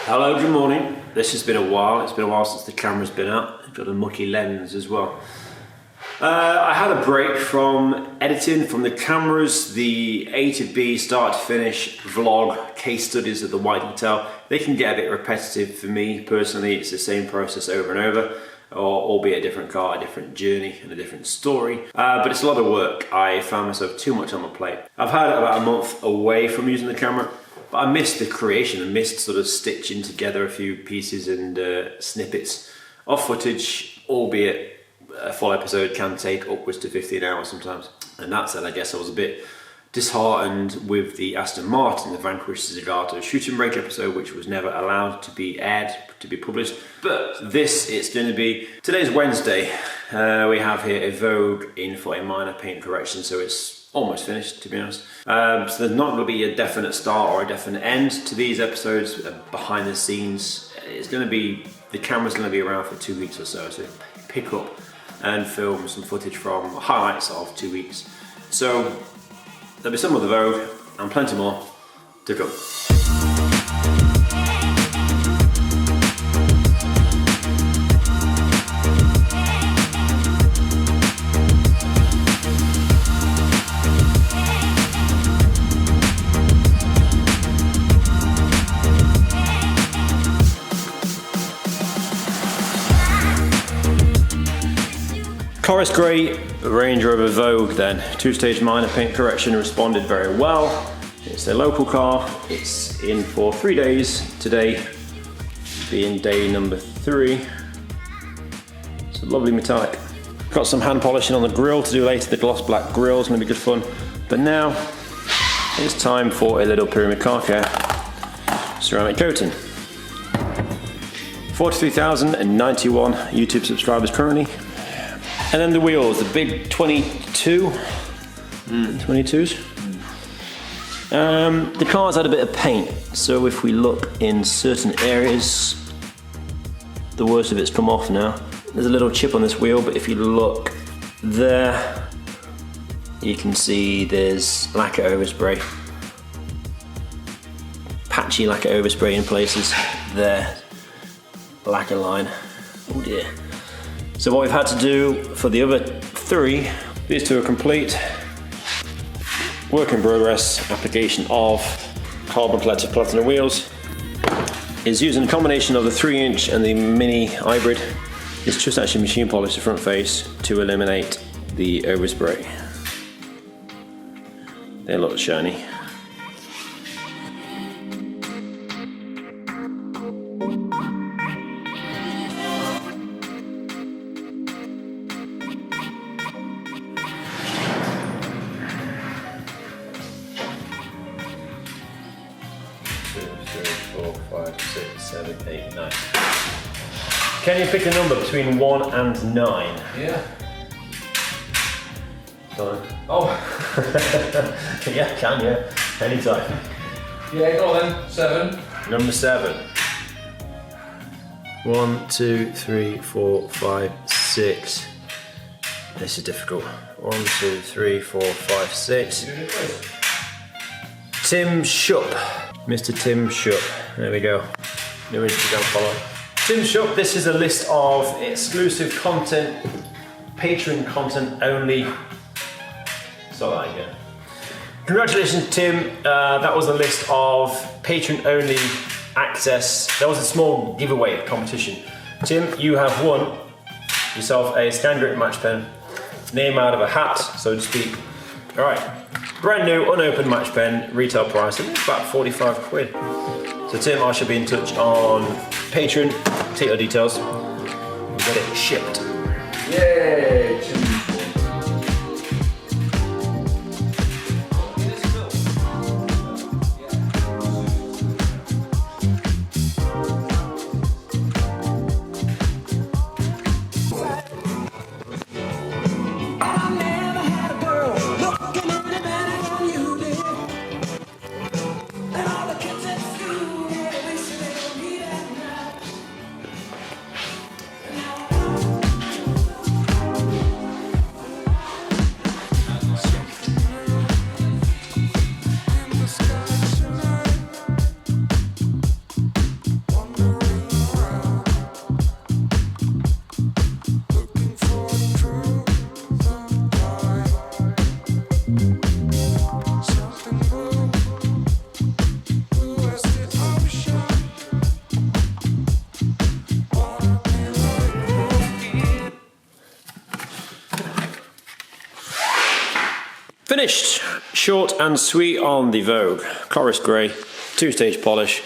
Hello, good morning. This has been a while. It's been a while since the camera's been out. I've got a mucky lens as well. I had a break from editing, from the cameras, the A to B, start to finish vlog, case studies of the WhiteDetail. They can get a bit repetitive for me personally. It's the same process over and over, albeit a different car, a different journey and a different story. But it's a lot of work. I found myself too much on my plate. I've had about a month away from using the camera, but I missed the creation. I missed sort of stitching together a few pieces and snippets of footage, albeit a full episode can take upwards to 15 hours sometimes. And that said, I guess I was a bit disheartened with the Aston Martin, the Vanquish Zagato shooting brake episode, which was never allowed to be aired, to be published. But this, it's going to be, today's Wednesday. We have here a Vogue in for a minor paint correction, so it's almost finished, to be honest. So there's not going to be a definite start or a definite end to these episodes. Behind the scenes, it's going to be, the camera's going to be around for 2 weeks or so to pick up and film some footage from highlights of 2 weeks. So there'll be some of the Vogue and plenty more to come. Forest Grey Range Rover Vogue then, two-stage minor paint correction, responded very well. It's a local car, it's in for 3 days, today being day number 3. It's a lovely metallic. Got some hand polishing on the grille to do later, the gloss black grille is going to be good fun. But now it's time for a little Pyramid Car Care ceramic coating. 43,091 YouTube subscribers currently. And then the wheels, the big 22, 22s. The car's had a bit of paint, so if we look in certain areas, the worst of it's come off now. There's a little chip on this wheel, but if you look there, you can see there's lacquer overspray. Patchy lacquer overspray in places. There, lacquer line. Oh dear. So what we've had to do for the other 3, these 2 are complete. Work in progress application of carbon collective platinum wheels is using a combination of the 3-inch and the mini hybrid. It's just actually machine polish the front face to eliminate the overspray. They look shiny. Can you pick a number between 1 and 9? Yeah. Go on. Oh. Yeah, can you? Anytime. Yeah, go on then. 7. Number 7. 1, 2, 3, 4, 5, 6. This is difficult. 1, 2, 3, 4, 5, 6. Tim Shupp. Mr. Tim Shupp. There we go. New Instagram follow. Tim Shupp, this is a list of exclusive content, Patreon content only. Start that again. Congratulations, Tim. That was a list of Patreon only access. That was a small giveaway competition. Tim, you have won yourself a Scan Grip match pen, name out of a hat, so to speak. All right, brand new, unopened match pen, retail price, I think it's about 45 quid. So Tim, I shall be in touch on Patreon, take your details, and get it shipped. Yay! Short and sweet on the Vogue. Chorus grey, 2-stage polish,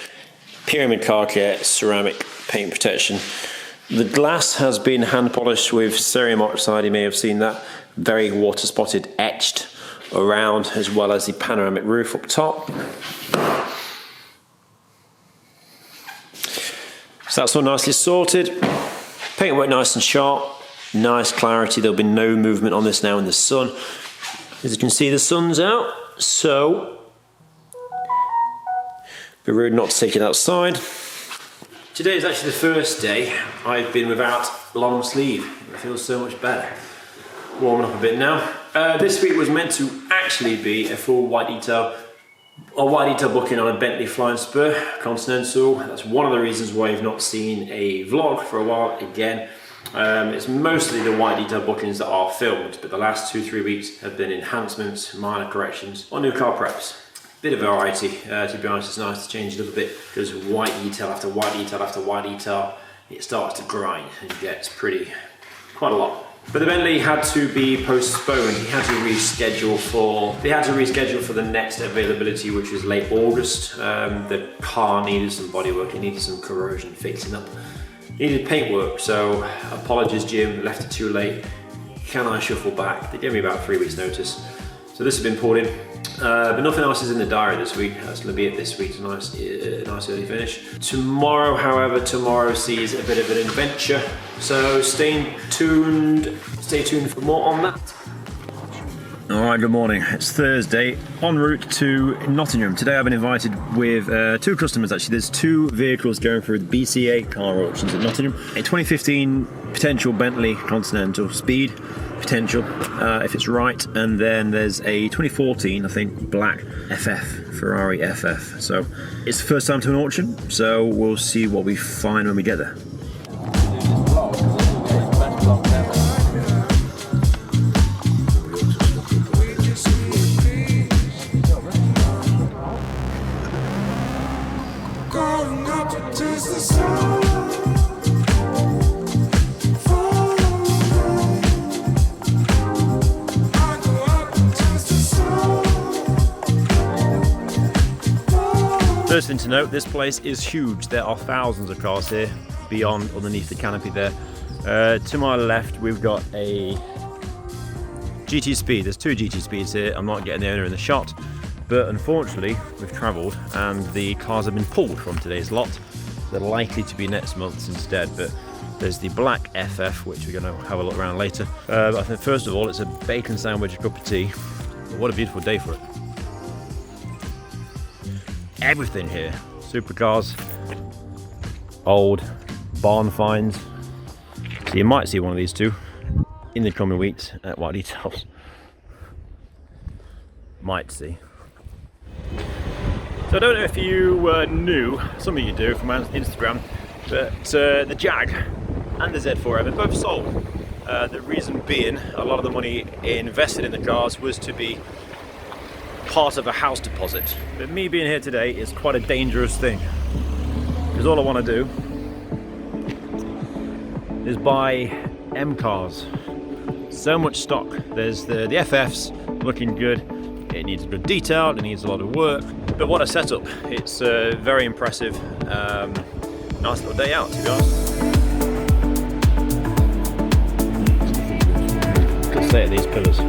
pyramid car care, ceramic paint protection. The glass has been hand polished with cerium oxide, you may have seen that. Very water spotted, etched around, as well as the panoramic roof up top. So that's all nicely sorted. Paintwork nice and sharp, nice clarity. There'll be no movement on this now in the sun. As you can see, the sun's out, so be rude not to take it outside. Today is actually the first day I've been without long sleeve. It feels so much better. Warming up a bit now. This week was meant to actually be a full white detail booking on a Bentley Flying Spur Continental. That's one of the reasons why you've not seen a vlog for a while again. It's mostly the white detail bookings that are filmed, but the last 2-3 weeks have been enhancements, minor corrections, or new car preps. Bit of variety, to be honest. It's nice to change it up a bit, because white detail after white detail after white detail, it starts to grind and gets quite a lot. But the Bentley had to be postponed. They had to reschedule for the next availability, which was late August. The car needed some bodywork, it needed some corrosion fixing up. Needed paintwork, so apologies Jim, left it too late. Can I shuffle back? They gave me about 3 weeks notice. So this has been pulled in, but nothing else is in the diary this week. That's going to be it this week, a nice early finish. Tomorrow, however, sees a bit of an adventure. So stay tuned for more on that. Alright, good morning. It's Thursday, en route to Nottingham. Today I've been invited with 2 customers actually. There's 2 vehicles going through the BCA car auctions at Nottingham. A 2015 potential Bentley Continental Speed, potential, if it's right. And then there's a 2014, I think, black FF, Ferrari FF. So it's the first time to an auction, so we'll see what we find when we get there. First thing to note, this place is huge. There are thousands of cars here, beyond, underneath the canopy there. To my left, we've got a GT Speed. There's 2 GT Speeds here. I'm not getting the owner in the shot, but unfortunately, we've travelled and the cars have been pulled from today's lot. They're likely to be next month's instead, but there's the black FF, which we're going to have a look around later. I think first of all, it's a bacon sandwich, a cup of tea. What a beautiful day for it. Everything here, supercars, old barn finds. So you might see one of these 2 in the coming weeks at WhiteDetails. Might see. So I don't know if you knew, some of you do from Instagram, but the Jag and the Z4 have both sold. The reason being, a lot of the money invested in the cars was to be part of a house deposit. But me being here today is quite a dangerous thing, because all I want to do is buy M cars. So much stock. There's the FF's looking good. It needs a good detail, it needs a lot of work, but what a setup. It's very impressive. Nice little day out, to be honest. Good state of these pillars.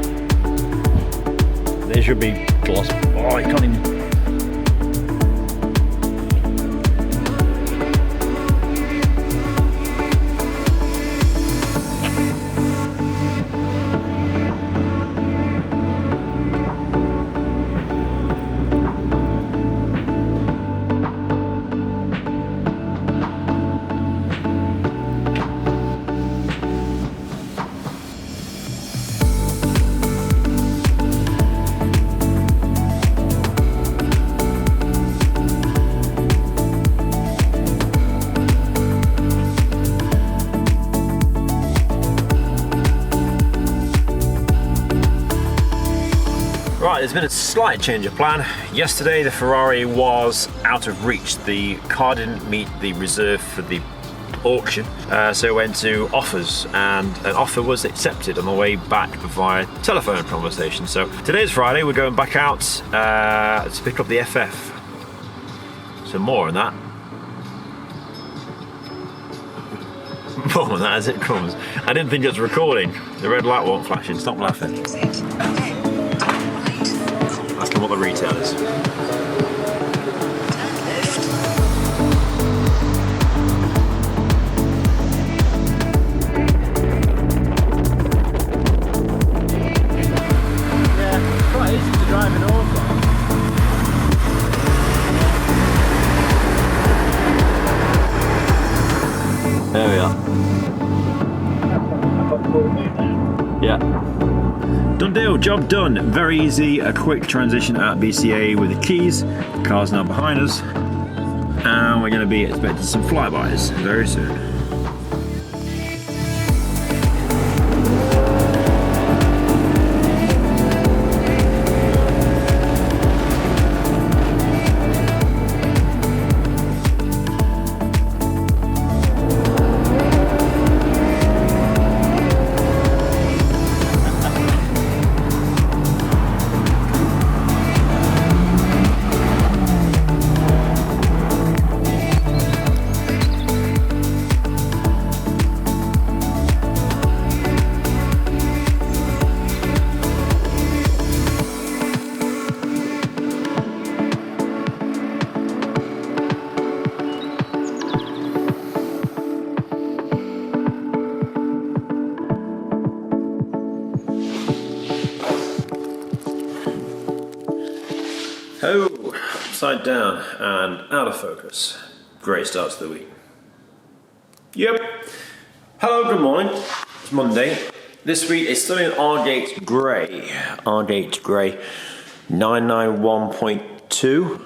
They should be gloss. Oh, I can't even. Right, there's been a slight change of plan. Yesterday the Ferrari was out of reach. The car didn't meet the reserve for the auction. So I went to offers, and an offer was accepted on the way back via telephone conversation. So today's Friday, we're going back out to pick up the FF. So more on that. More on that as it comes. I didn't think it was recording. The red light wasn't flashing. Stop laughing. Ask them what the retail is. Yeah, quite easy to drive in all. There we are. Yeah. Done deal, job done. Very easy, a quick transition at BCA with the keys. The car's now behind us. And we're going to be expecting some flybys very soon. Oh, upside down and out of focus. Great start to the week. Yep. Hello, good morning. It's Monday. This week is still in Argate Grey. Argate Grey 991.2,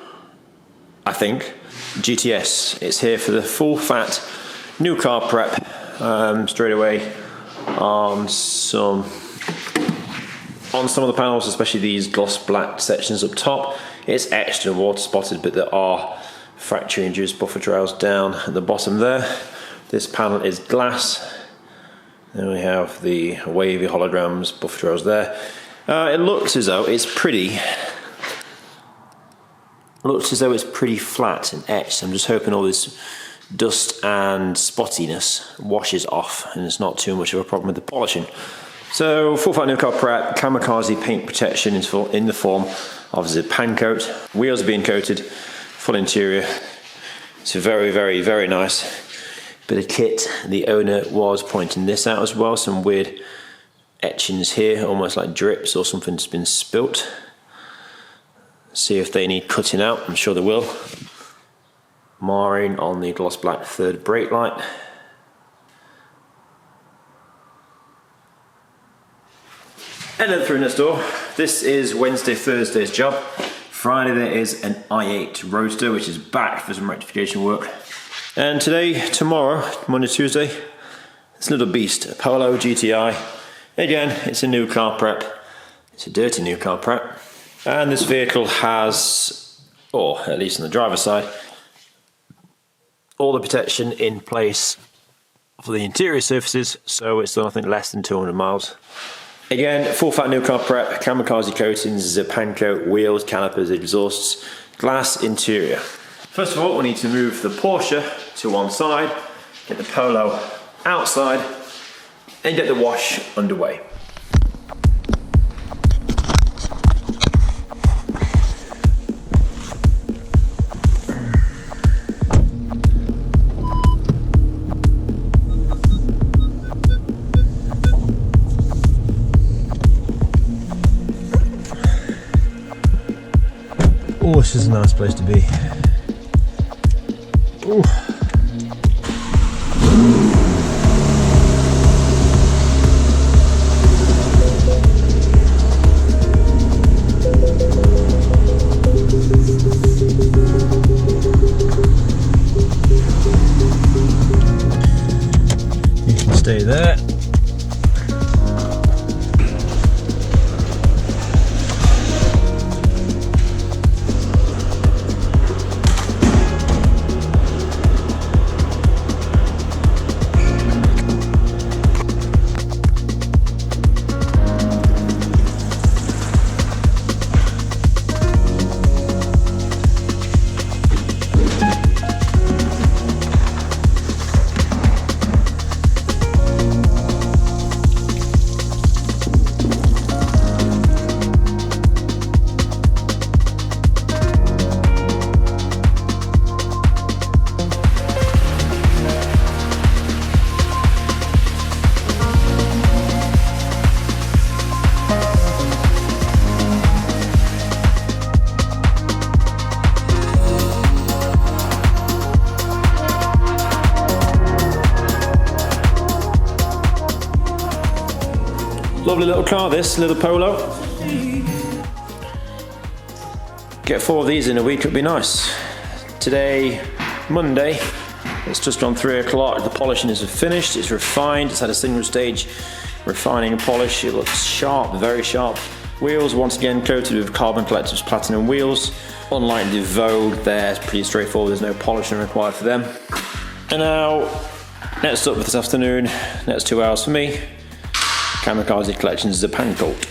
I think. GTS. It's here for the full fat new car prep straight away on some of the panels, especially these gloss black sections up top. It's etched and water spotted, but there are factory induced buffer trails down at the bottom there. This panel is glass. Then we have the wavy holograms buffer trails there. It looks as though it's pretty flat and etched. I'm just hoping all this dust and spottiness washes off and it's not too much of a problem with the polishing. So, full fat new car prep, kamikaze paint protection in the form of the pan coat. Wheels are being coated, full interior. It's a very, very, very nice bit of kit. The owner was pointing this out as well. Some weird etchings here, almost like drips or something's been spilt. See if they need cutting out, I'm sure they will. Marring on the gloss black third brake light. And then through next door. This is Wednesday, Thursday's job. Friday there is an i8 Roadster, which is back for some rectification work. And today, tomorrow, Monday, Tuesday, it's a little beast, a Polo GTI. Again, it's a new car prep. It's a dirty new car prep. And this vehicle has, or at least on the driver's side, all the protection in place for the interior surfaces, so it's done I think less than 200 miles. Again, full fat new car prep, kamikaze coatings, pan coat, wheels, calipers, exhausts, glass interior. First of all, we need to move the Porsche to one side, get the Polo outside, and get the wash underway. Oh, this is a nice place to be. Ooh. You can stay there. lovely little car, this little Polo. Get 4 of these in a week would be nice. Today, Monday, it's just gone 3 o'clock. The polishing is finished, it's refined, it's had a single stage refining and polish. It looks sharp, very sharp. Wheels, once again, coated with Carbon Collectives Platinum wheels. Unlike the Vogue, they're pretty straightforward, there's no polishing required for them. And now, next up for this afternoon, next 2 hours for me, Kamikaze Collections Japan coat.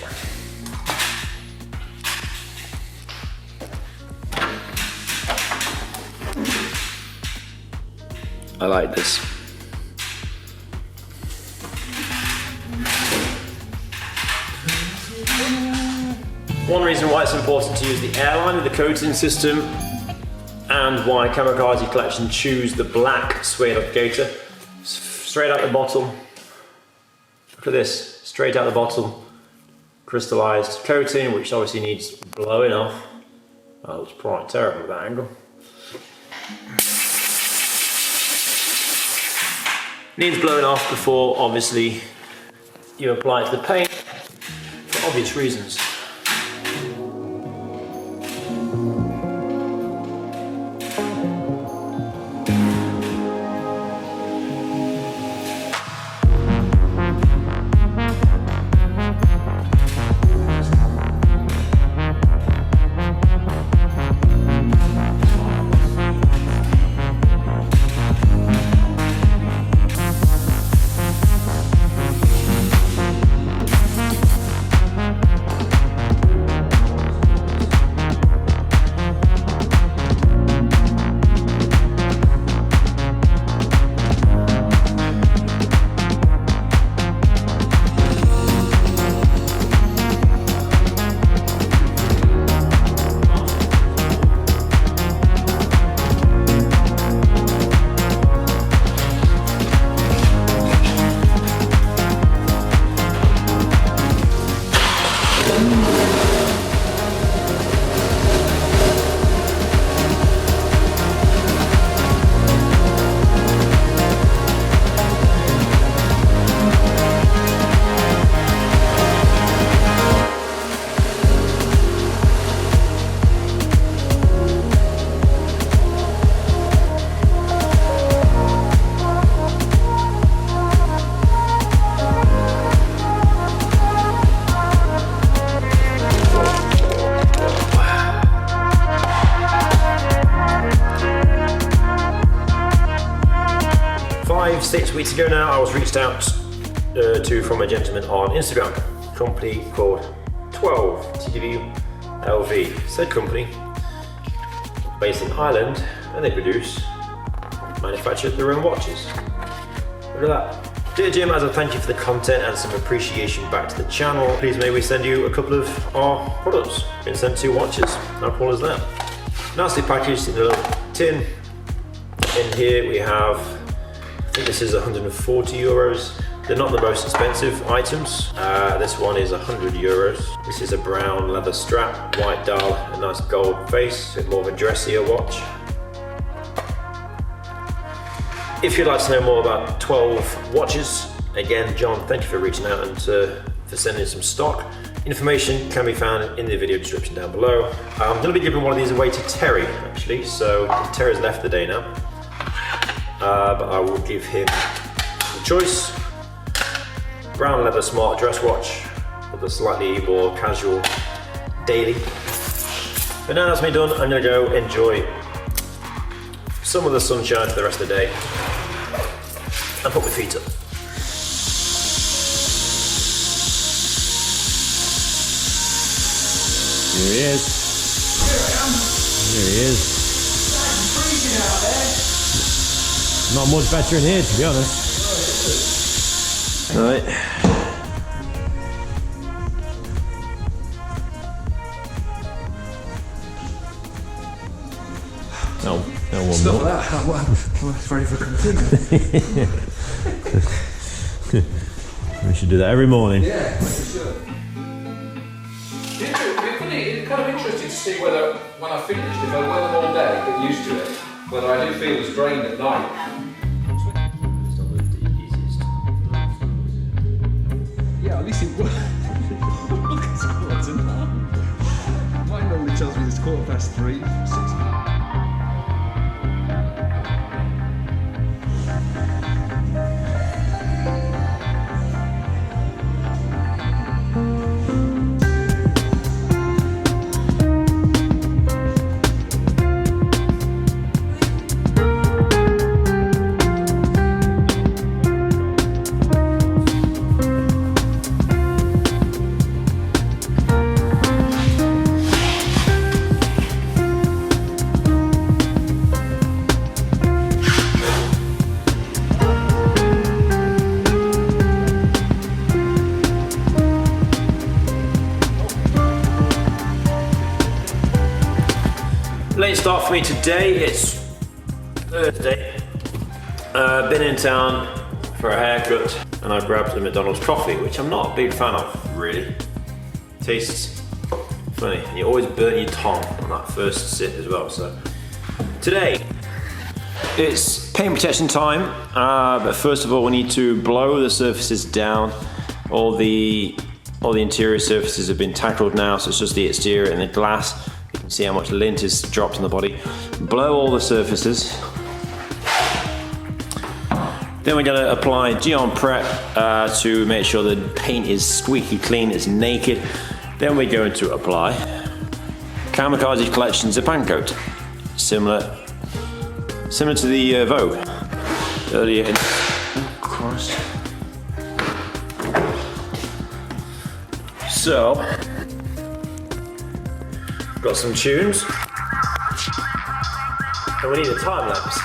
I like this. One reason why it's important to use the airline with the coating system, and why Kamikaze Collection choose the black suede applicator. Straight out the bottle. Look at this, straight out the bottle. Crystallized coating, which obviously needs blowing off. That looks quite terrible at that angle. Needs blowing off before, obviously, you apply it to the paint, for obvious reasons. Six weeks ago now, I was reached out to from a gentleman on Instagram, a company called 12 TWLV. Said company, based in Ireland, and they manufacture their own watches. Look at that. Dear Jim, as a thank you for the content and some appreciation back to the channel, please may we send you a couple of our products. We're going to send 2 watches. How cool is that? Nicely packaged in a little tin. In here we have, I think this is 140 euros. They're not the most expensive items. This one is 100 euros. This is a brown leather strap, white dial, a nice gold face, a bit more of a dressier watch. If you'd like to know more about 12 watches, again, John, thank you for reaching out and for sending some stock. Information can be found in the video description down below. I'm going to be giving one of these away to Terry, actually, so Terry's left the day now. But I will give him the choice. Brown leather smart dress watch with a slightly more casual daily. But now that's me done, I'm going to go enjoy some of the sunshine for the rest of the day and put my feet up. Here he is. Here I am. Here he is. It's freezing out there. Not much better in here, to be honest. Right. No, one Stop more. that. I'm ready for continuing. We should do that every morning. Yeah, for sure. It's kind of interesting to see whether, when I finished, if I wear them all day, get used to it, whether I do feel as drained at night. Yeah, at least it works. Time tells me it's 3:15. 6. Late start for me today. It's Thursday. Been in town for a haircut and I grabbed a McDonald's coffee, which I'm not a big fan of, really. Tastes funny. You always burn your tongue on that first sip as well. So today it's paint protection time, but first of all we need to blow the surfaces down. All the interior surfaces have been tackled now, so it's just the exterior and the glass. You can see how much lint is dropped on the body. Blow all the surfaces. Then we're going to apply Geon Prep to make sure the paint is squeaky clean, it's naked. Then we're going to apply Kamikaze Collection Zip-Pan Coat, similar to the Vogue earlier in. Oh Christ. So, got some tunes, and we need a time lapse.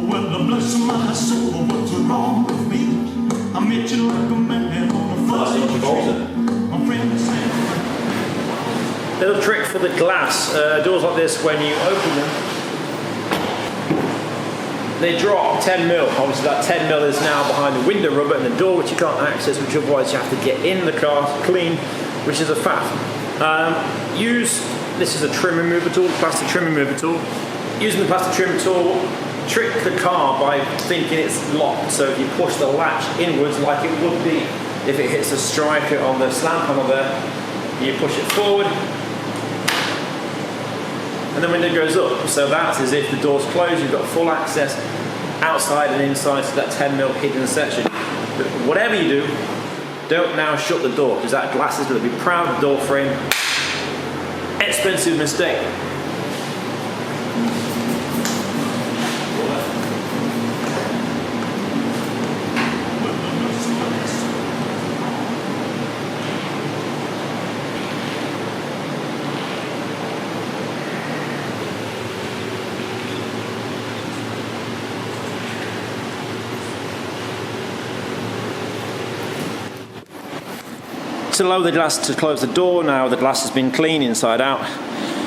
Well, bless my soul, what's wrong with me? I'm itching like a man on a Friday street. My friend said, Little trick for the glass. Doors like this, when you open them, they drop 10 mil. Obviously that 10 mil is now behind the window rubber and the door, which you can't access, which otherwise you have to get in the car to clean, which is a faff. This is a trim remover tool, plastic trim remover tool. Using the plastic trim tool, trick the car by thinking it's locked. So if you push the latch inwards like it would be if it hits a striker on the slant panel there, you push it forward and the window goes up. So that's as if the door's closed, you've got full access outside and inside to that 10 mil hidden section. But whatever you do, don't now shut the door, because that glass is going to be proud of the door frame. Expensive mistake. To lower the glass to close the door, now the glass has been clean inside out,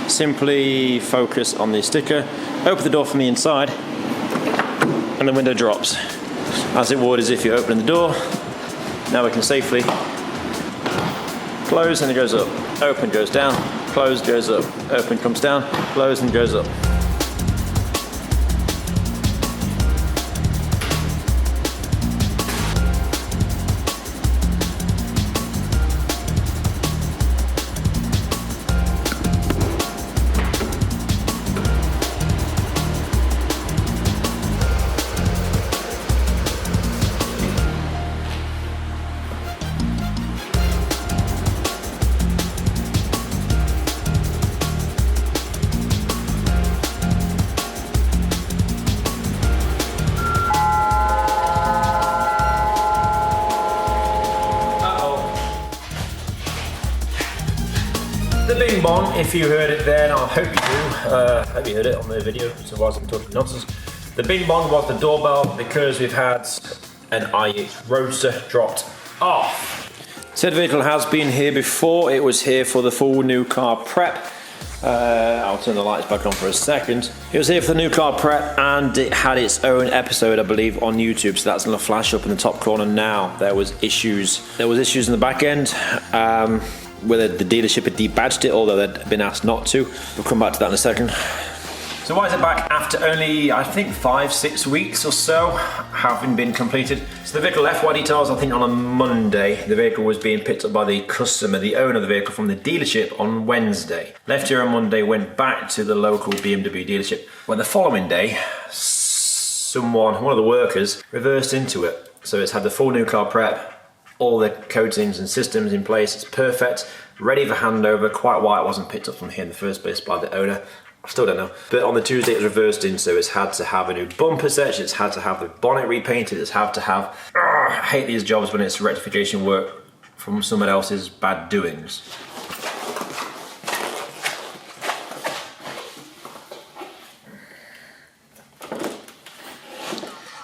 simply focus on the sticker, open the door from the inside, and the window drops, as it would as if you're opening the door. Now we can safely close and it goes up, open goes down, close goes up, open comes down, close and goes up. The bing bong, if you heard it then, I hope you do. I hope you heard it on the video, otherwise I'm talking nonsense. The bing bong was the doorbell because we've had an i8 Roadster dropped off. Said vehicle has been here before. It was here for the full new car prep. I'll turn the lights back on for a second. It was here for the new car prep and it had its own episode, I believe, on YouTube. So that's going to flash up in the top corner now. There was issues in the back end. Whether the dealership had debadged it, although they'd been asked not to. We'll come back to that in a second. So why is it back after only, I think, 5-6 weeks or so having been completed? So the vehicle left WhiteDetails, I think, on a Monday. The vehicle was being picked up by the customer, the owner of the vehicle, from the dealership on Wednesday. Left here on Monday, went back to the local BMW dealership. When the following day, one of the workers, reversed into it. So it's had the full new car prep, all the coatings and systems in place. It's perfect, ready for handover. Quite why it wasn't picked up from here in the first place by the owner, I still don't know. But on the Tuesday it was reversed in, so it's had to have a new bumper section, it's had to have the bonnet repainted, it's had to have... I hate these jobs when it's rectification work from someone else's bad doings.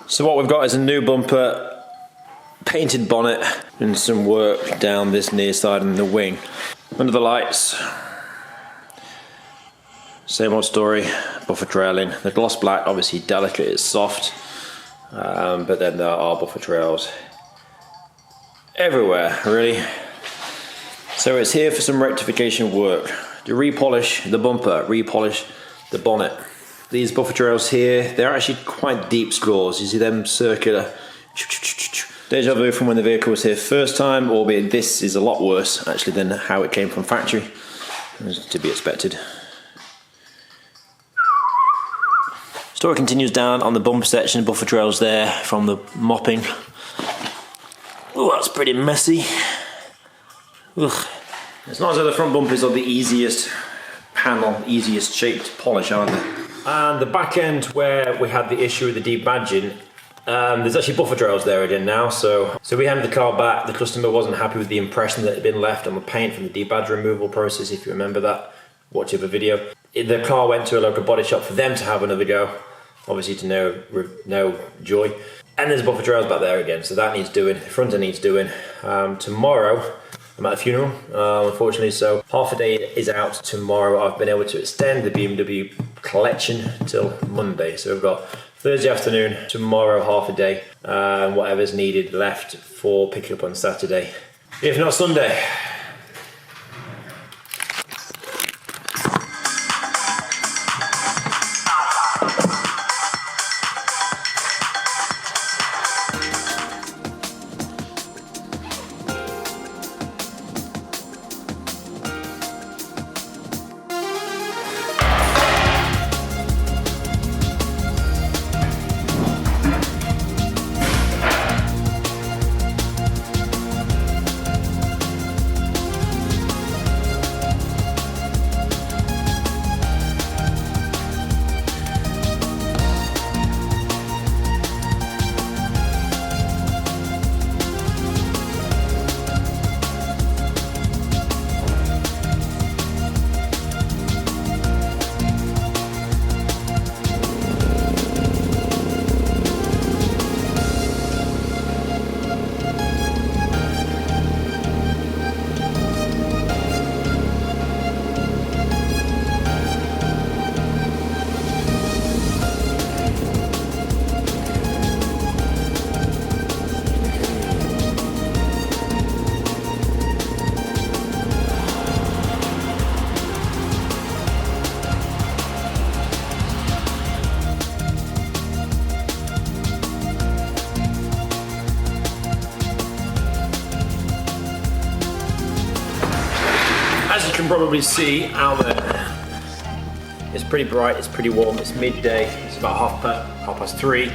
So what we've got is a new bumper, painted bonnet, and some work down this near side and the wing. Under the lights, same old story, buffer trailing. The gloss black, obviously delicate, it's soft, but then there are buffer trails everywhere, really. So it's here for some rectification work. To repolish the bumper, repolish the bonnet. These buffer trails here, they're actually quite deep scores. You see them circular. Deja vu from when the vehicle was here first time, albeit this is a lot worse actually than how it came from factory, as to be expected. Story continues down on the bumper section, buffer trails there from the mopping. Oh, that's pretty messy. Ugh. It's not as though the front bumpers are the easiest panel, easiest shaped polish, are they? And the back end where we had the issue with the debadging, there's actually buffer trails there again now. So we handed the car back. The customer wasn't happy with the impression that had been left on the paint from the debadge removal process, if you remember that. Watch the video. The car went to a local body shop for them to have another go. Obviously to no joy. And there's buffer trails back there again, so that needs doing. The front end needs doing. Tomorrow, I'm at a funeral, unfortunately, so half a day is out tomorrow. I've been able to extend the BMW collection till Monday. So we've got Thursday afternoon, tomorrow half a day, and whatever's needed left for picking up on Saturday, if not Sunday. As you can probably see out there, it's pretty bright, it's pretty warm, it's midday, it's about half past 3.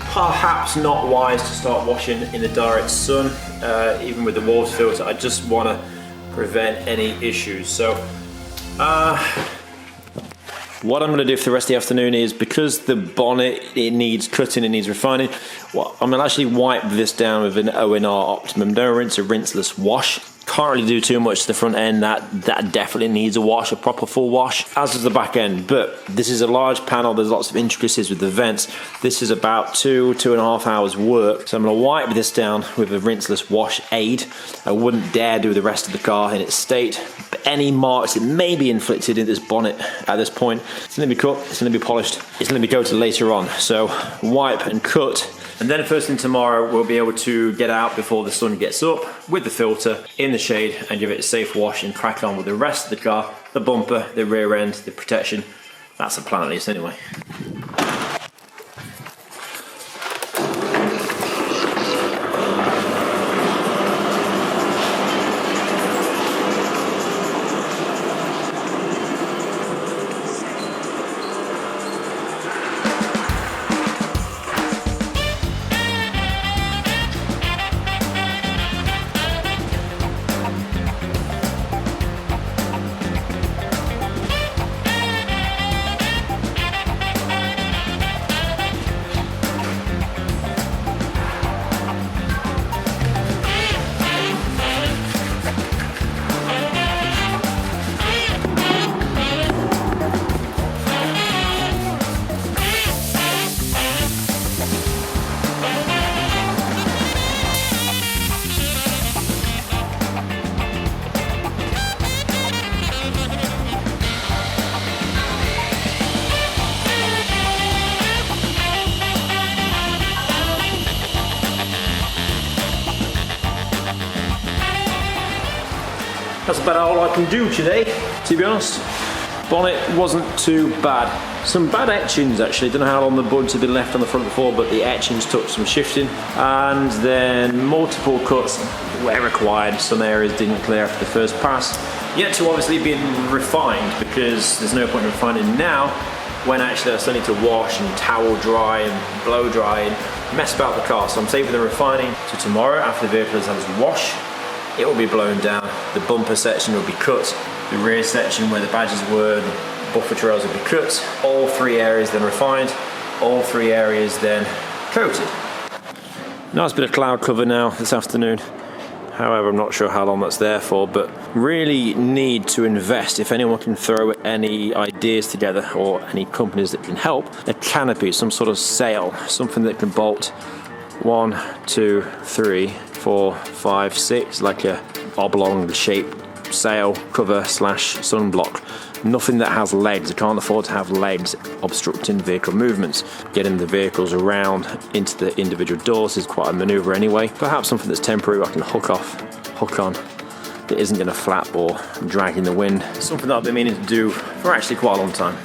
Perhaps not wise to start washing in the direct sun, even with the water filter. I just want to prevent any issues. So what I'm going to do for the rest of the afternoon is, because the bonnet, it needs cutting, it needs refining, I'm going to actually wipe this down with an ONR Optimum. Don't rinse, a rinseless wash. Can't really do too much to the front end. That definitely needs a wash, a proper full wash, as does the back end. But this is a large panel. There's lots of intricacies with the vents. This is about 2.5 hours work. So I'm going to wipe this down with a rinseless wash aid. I wouldn't dare do the rest of the car in its state. But any marks that may be inflicted in this bonnet at this point, it's going to be cut, it's going to be polished, it's going to be coated later on. So wipe and cut. And then first thing tomorrow, we'll be able to get out before the sun gets up with the filter in the shade and give it a safe wash and crack on with the rest of the car, the bumper, the rear end, the protection. That's the plan at least anyway. That's about all I can do today, to be honest. Bonnet wasn't too bad. Some bad etchings actually, don't know how long the buds have been left on the front before, but the etchings took some shifting. And then multiple cuts where required. Some areas didn't clear after the first pass. Yet to obviously be refined, because there's no point in refining now when actually I still need to wash and towel dry and blow dry and mess about the car. So I'm saving the refining to tomorrow after the vehicle has had its wash. It will be blown down, the bumper section will be cut, the rear section where the badges were, the buffer trails will be cut, all three areas then refined, all three areas then coated. Nice bit of cloud cover now this afternoon. However, I'm not sure how long that's there for, but really need to invest, if anyone can throw any ideas together or any companies that can help, a canopy, some sort of sail, something that can bolt 1, 2, 3, 4, 5, 6, like a oblong shaped sail cover / sunblock. Nothing that has legs. I can't afford to have legs obstructing vehicle movements. Getting the vehicles around into the individual doors is quite a maneuver anyway. Perhaps something that's temporary I can hook on, that isn't going to flap or drag in the wind. Something that I've been meaning to do for actually quite a long time.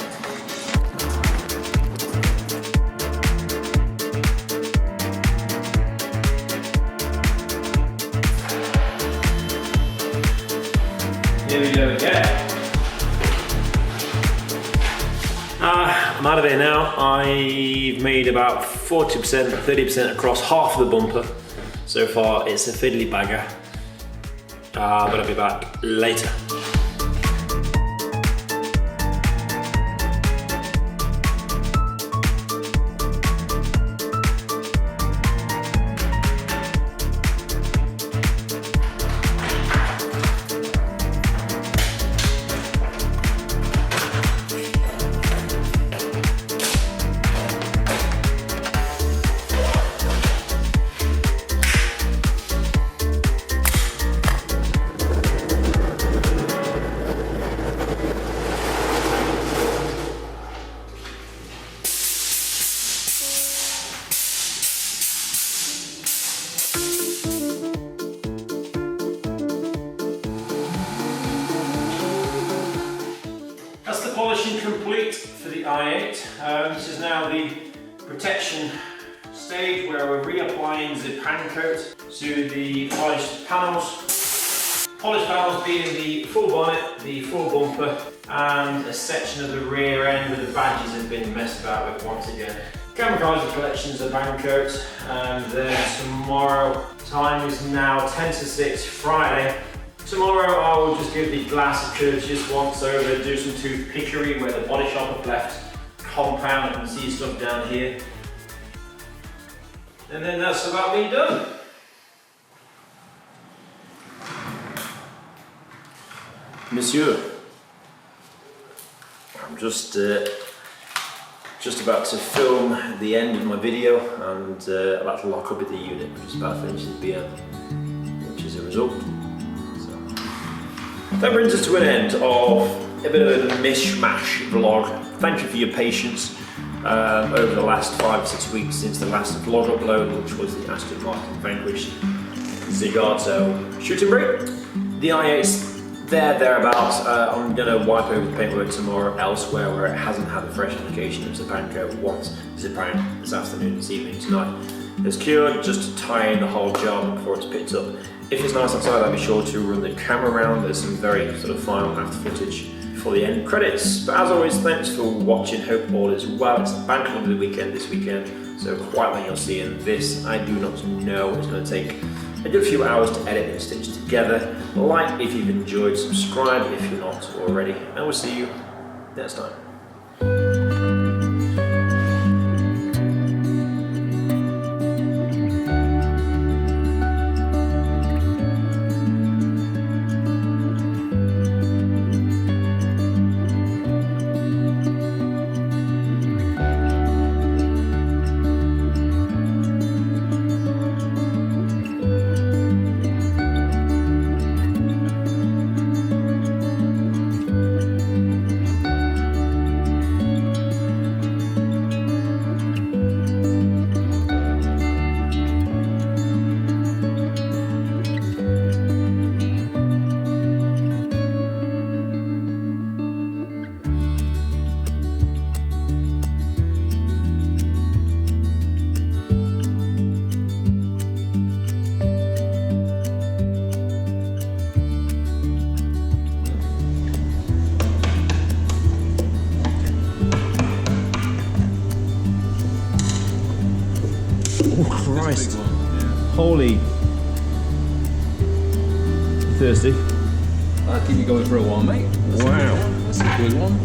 Here we go again. I'm out of here now. I've made about 40%, 30% across half of the bumper. So far it's a fiddly bagger, but I'll be back later. Polishing complete for the i8. This is now the protection stage where we're reapplying the pan coat to the polished panels. Polished panels being the full bonnet, the full bumper, and a section of the rear end where the badges have been messed about with once again. Kamikaze collections of pan coat, and then tomorrow, time is now 10 to 6 Friday. Tomorrow I will just give the glass a courteous once over, do some toothpickery where the body shop have left compound. I can see stuff down here. And then that's about me done. Monsieur. I'm just about to film the end of my video, and I'm about to lock up at the unit, which is about to finish the beer, which is a result. So that brings us to an end of a bit of a mishmash vlog. Thank you for your patience over the last 5 or 6 weeks since the last vlog upload, which was the Aston Martin Vanquish Zagato shooting brake. The i8's thereabouts. I'm going to wipe over the paintwork tomorrow elsewhere where it hasn't had a fresh application of Zipanco once. Zipan this afternoon, this evening, tonight. It's cured, just to tie in the whole job before it's picked up. If it's nice outside, I'll be sure to run the camera around. There's some very sort of final after footage for the end credits. But as always, thanks for watching. Hope all is well. It's the bank holiday weekend this weekend, so quite when you're seeing this, I do not know. It's going to take a good few hours to edit and stitch together. Like if you've enjoyed, subscribe if you're not already, and we'll see you next time. Christ. Holy. You thirsty? I'll keep you going for a while, mate. Wow. That's a good one.